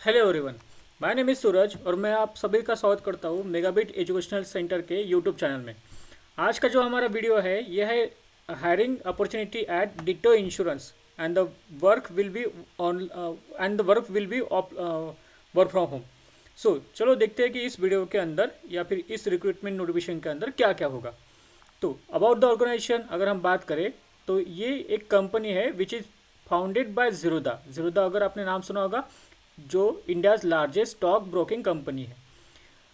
Hello everyone. My name is Suraj और मैं आप सभी का स्वागत करता हूँ मेगाबिट एजुकेशनल सेंटर के यूट्यूब चैनल में। आज का जो हमारा वीडियो है यह है hiring opportunity at Ditto insurance and the work will be on and the work will be work from home. So चलो देखते हैं कि इस वीडियो के अंदर या फिर इस रिक्रूटमेंट नोटिफिकेशन के अंदर क्या क्या होगा। तो अबाउट द ऑर्गेनाइजेशन अगर हम बात करें तो ये एक कंपनी है which is founded by Zerodha. Zerodha अगर आपने नाम सुना होगा, जो India's largest stock broking company है।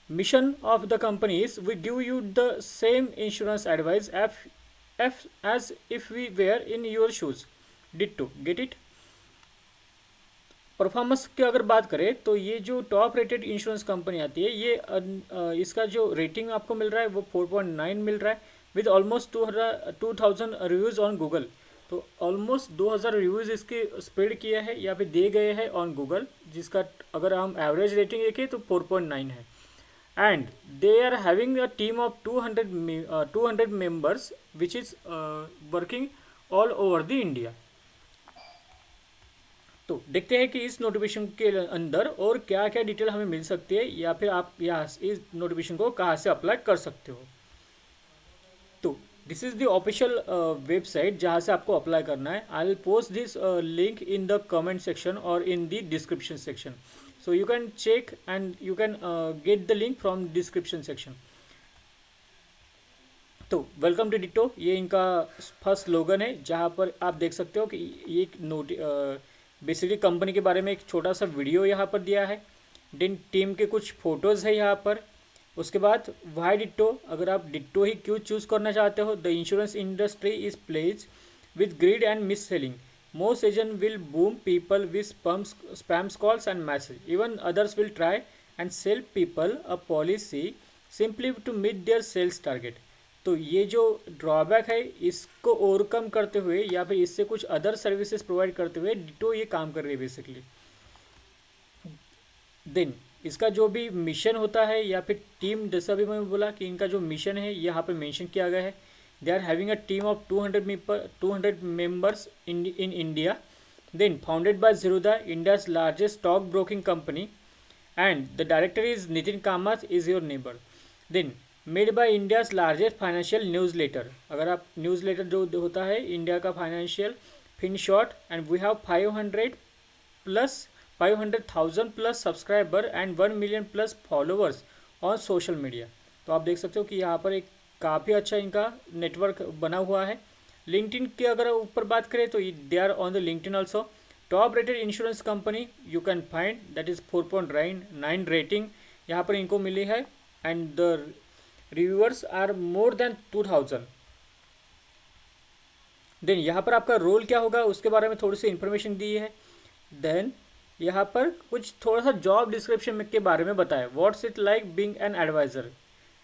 Mission of the company is we give you the same insurance advice as if we were in your shoes. Ditto get it. Performance की अगर बात करें तो ये जो टॉप रेटेड इंश्योरेंस कंपनी आती है ये इसका जो रेटिंग आपको मिल रहा है वो 4.9 मिल रहा है with almost 2000 reviews on Google. तो ऑलमोस्ट 2000 रिव्यूज़ इसके स्प्रेड किया है या फिर दिए गए हैं ऑन गूगल, जिसका अगर हम एवरेज रेटिंग देखें तो 4.9 है। And they are having a team of 200 members which is working all over the India. तो देखते हैं कि इस नोटिफिकेशन के अंदर और क्या क्या डिटेल हमें मिल सकती है या फिर आप यहाँ इस नोटिफिकेशन को कहाँ से अप्लाई कर सकते हो। तो this is the official website जहाँ से आपको अप्लाई करना है। I will post this link in the comment section और in the description section, so you can check and you can get the link from description section. तो welcome to Ditto, ये इनका first slogan है जहाँ पर आप देख सकते हो कि ये एक बेसिकली कंपनी के बारे में एक छोटा सा वीडियो यहाँ पर दिया है। देन टीम के कुछ फोटोज़ है यहाँ पर। उसके बाद वाई डिट्टो, अगर आप डिट्टो ही क्यों चूज़ करना चाहते हो। The insurance industry is plagued with greed and mis selling. Most agent will boom people with spams calls and message. Even others will try and sell people a policy simply to meet their sales target. तो ये जो drawback है इसको overcome करते हुए या फिर इससे कुछ अदर सर्विसेज प्रोवाइड करते हुए डिटो ये काम कर रही है बेसिकली। देन इसका जो भी मिशन होता है या फिर टीम, जैसा भी मैं बोला कि इनका जो मिशन है यहाँ पर मेंशन किया गया है। They are having a team of 200 members in India. Then founded by Zerodha, India's largest stock broking company, and the director is Nitin Kamath is your neighbour. Then made by India's largest financial newsletter. अगर आप newsletter जो होता है India का financial fin short, and we have 500,000 plus subscriber and 1 million plus followers on social media. तो आप देख सकते हो कि यहाँ पर एक काफ़ी अच्छा इनका नेटवर्क बना हुआ है। लिंक्डइन की अगर ऊपर बात करें तो they are on the LinkedIn also. Top rated insurance company you can find, that is 4.9 rating यहाँ पर इनको मिली है। And the reviewers are more than 2000। Then यहाँ पर आपका रोल क्या होगा उसके बारे में थोड़ी सी इन्फॉर्मेशन दी है। देन यहाँ पर कुछ थोड़ा सा जॉब डिस्क्रिप्शन के बारे में बताया। What's it like being an advisor.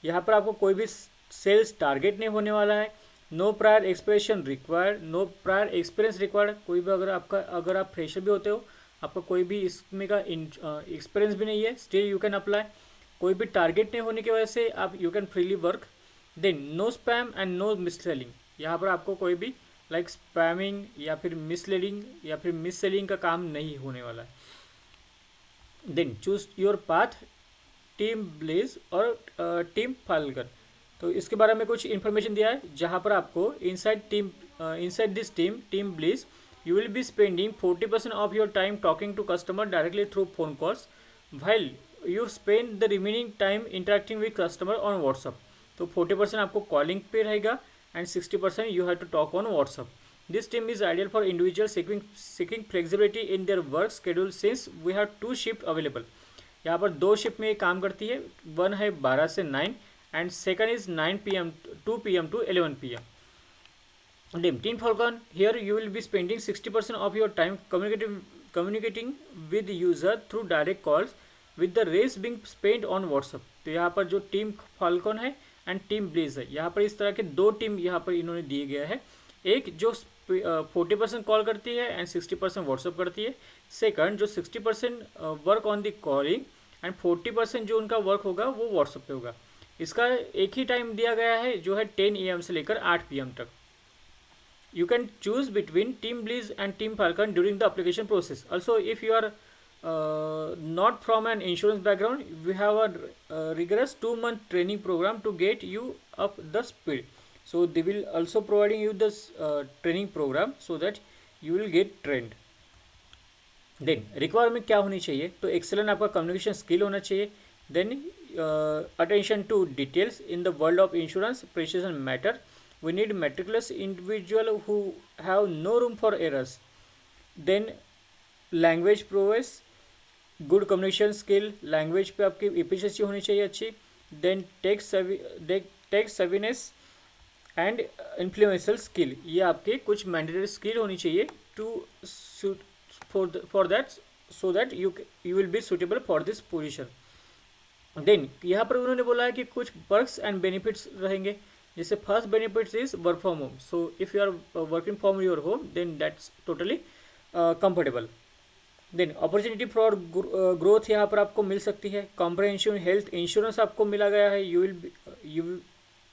यहाँ पर आपको कोई भी सेल्स टारगेट नहीं होने वाला है। No prior experience required, no prior experience required. कोई भी अगर आप फ्रेशर भी होते हो, आपका कोई भी इसमें का एक्सपीरियंस भी नहीं है, स्टिल यू कैन अप्लाई। कोई भी टारगेट नहीं होने की वजह से आप you can freely work. Then no spam and no mis selling. यहाँ पर आपको कोई भी लाइक स्पैमिंग या फिर मिसलीडिंग या फिर मिस सेलिंग का काम नहीं होने वाला है। Then choose your path, team blaze और टीम फाल्कन। तो इसके बारे में कुछ इन्फॉर्मेशन दिया है जहाँ पर आपको inside this team blaze you will be spending 40% of your time talking to customer directly through phone calls while you spend the remaining time interacting with customer on WhatsApp. तो 40% आपको कॉलिंग पे रहेगा and 60% you have to talk on WhatsApp. This team is ideal for individual seeking flexibility in their work schedule since we have 2 shift available. यहाँ पर 2 shift में काम करती है। वन है 12 से 9 and second is 9 PM 2 PM to 11 PM। Team Falcon, here you will be spending 60% of your time communicating with user through direct calls with the rest being spent on WhatsApp। तो यहाँ पर जो team falcon है and team Blaze है, यहाँ पर इस तरह के 2 टीम यहाँ पर इन्होंने दिए गया है। एक जो 40% कॉल करती है एंड 60% व्हाट्सअप करती है। सेकंड जो 60% work on the calling and 40% जो उनका वर्क होगा वो व्हाट्सअप पे होगा। इसका एक ही टाइम दिया गया है जो है 10 AM से लेकर 8 PM तक। You can choose between Team Bliss and Team Falcon during the application process. Also, if you are not from an insurance background, we have a rigorous 2-month training program to get you up the speed. So they will also providing you this training program so that you will get trained. Then requirement क्या होनी चाहिए, तो excellent आपका communication skill होना चाहिए. Then attention to details in the world of insurance precision matter. We need meticulous individual who have no room for errors. Then language prowess, good communication skill, language पे आपकी efficiency होनी चाहिए अच्छी. Then tech savviness and influential skill, ये आपके कुछ mandatory skill होनी चाहिए to for that, so that you will be suitable for this position. Then यहाँ पर उन्होंने बोला है कि कुछ पर्क्स एंड बेनिफिट्स रहेंगे. जैसे first benefits is work from home. So if you are working from your home then that's totally comfortable. Then opportunity for growth यहाँ पर आपको मिल सकती है. कॉम्प्रहेंसिव हेल्थ इंश्योरेंस आपको मिला गया है.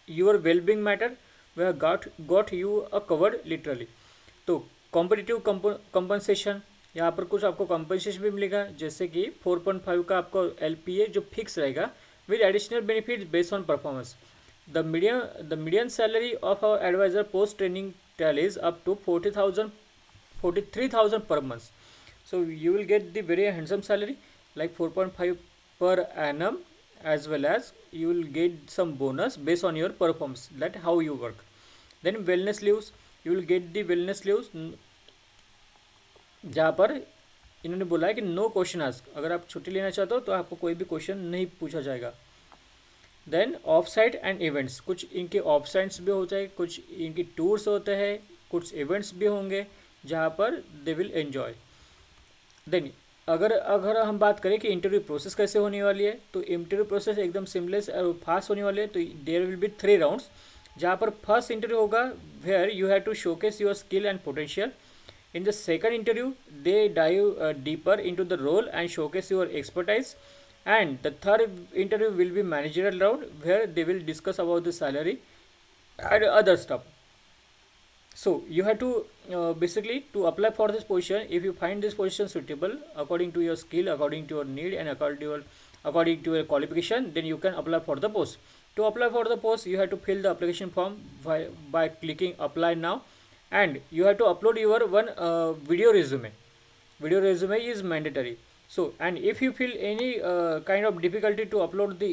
Your wellbeing matter we have got you a covered literally. तो कॉम्पिटिटिव कंपनसेशन, यहाँ पर कुछ आपको कंपनसेशन भी मिलेगा, जैसे कि 4.5 का आपको LPA जो फिक्स रहेगा with additional benefit based on performance. The median salary of our advisor post training tallies up to 43,000 per month. So you will get the very handsome salary like 4.5 per annum, as well as you will get some bonus based on your performance, that how you work. Then wellness leaves, you will get the wellness leaves, जहाँ पर इन्होंने बोला है कि no question ask. अगर आप छुट्टी लेना चाहते हो तो आपको कोई भी क्वेश्चन नहीं पूछा जाएगा. Then off site and events, कुछ इनके ऑफ साइट्स भी हो जाए, कुछ इनकी टूर्स होते हैं, कुछ इवेंट्स भी होंगे जहाँ पर दे विल एन्जॉय. देन अगर हम बात करें कि इंटरव्यू प्रोसेस कैसे होने वाली है, तो इंटरव्यू प्रोसेस एकदम सिमलेस और फास्ट होने वाली है. तो देयर विल बी 3 राउंड्स, जहाँ पर फर्स्ट इंटरव्यू होगा where you have to showcase your skill and potential. In the second interview, they dive deeper into the role and showcase your expertise. And the third interview will be managerial round, where they will discuss about the salary and other stuff. So you have to basically to apply for this position. If you find this position suitable according to your skill, according to your need, and according to your qualification, then you can apply for the post. To apply for the post, you have to fill the application form by clicking apply now. And you have to upload your one video resume. Video resume is mandatory. So, and if you feel any kind of difficulty to upload the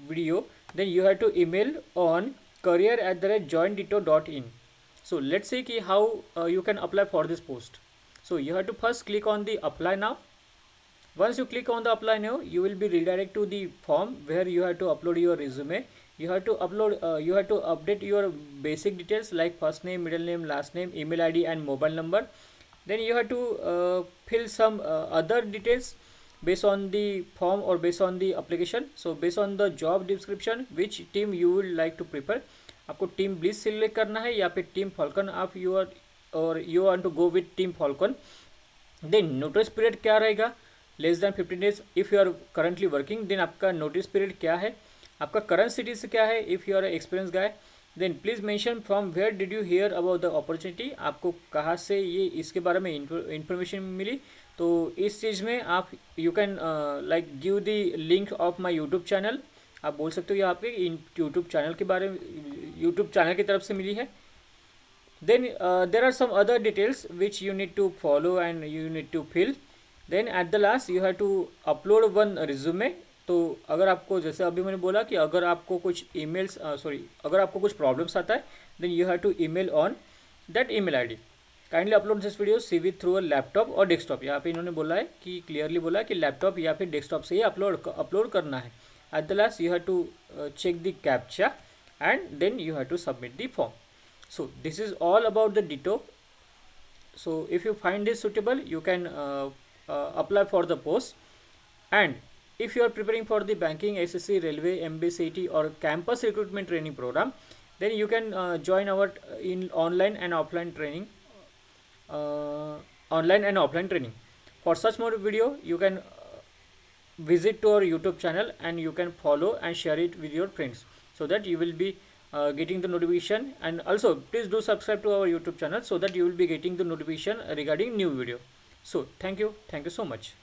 video, then you have to email on career@joindito.in. So let's see ki how you can apply for this post. So you have to first click on the apply now. Once you click on the apply now, you will be redirected to the form where you have to upload your resume. You have to update your basic details like first name, middle name, last name, email ID and mobile number. Then you have to fill some other details based on the form or based on the application. So based on the job description, which team you would like to prepare. आपको team bliss select करना है या फिर team falcon आप you want to go with team falcon. Then notice period क्या रहेगा, less than 15 days. If you are currently working then आपका notice period क्या है, आपका करंट सिटी से क्या है. If you are experience guy then please mention from where did you hear about the opportunity. आपको कहाँ से ये इसके बारे में इंफॉर्मेशन मिली. तो इस चीज़ में आप you can like give the link of my YouTube channel. आप बोल सकते हो ये आपके यूट्यूब चैनल के बारे में, यूट्यूब चैनल की तरफ से मिली है. Then there are some other details which you need to follow and you need to fill. Then at the last you have to upload one resume. तो अगर आपको, जैसे अभी मैंने बोला कि अगर आपको कुछ ईमेल्स अगर आपको कुछ प्रॉब्लम्स आता है then you have to email on that email ID. Kindly upload this video CV through a laptop और डेस्कटॉप. यहाँ पे इन्होंने बोला है कि क्लियरली बोला है कि लैपटॉप या फिर डेस्कटॉप से ही अपलोड करना है. At the last you have to check the captcha and then you have to submit the form. So this is all about the ditto. So if you find this suitable you can apply for the post. And if you are preparing for the banking, SSC, railway, MBCT or campus recruitment training program, then you can join our in online and offline training. For such more video, you can visit to our YouTube channel and you can follow and share it with your friends, so that you will be getting the notification. And also please do subscribe to our YouTube channel so that you will be getting the notification regarding new video. So thank you so much.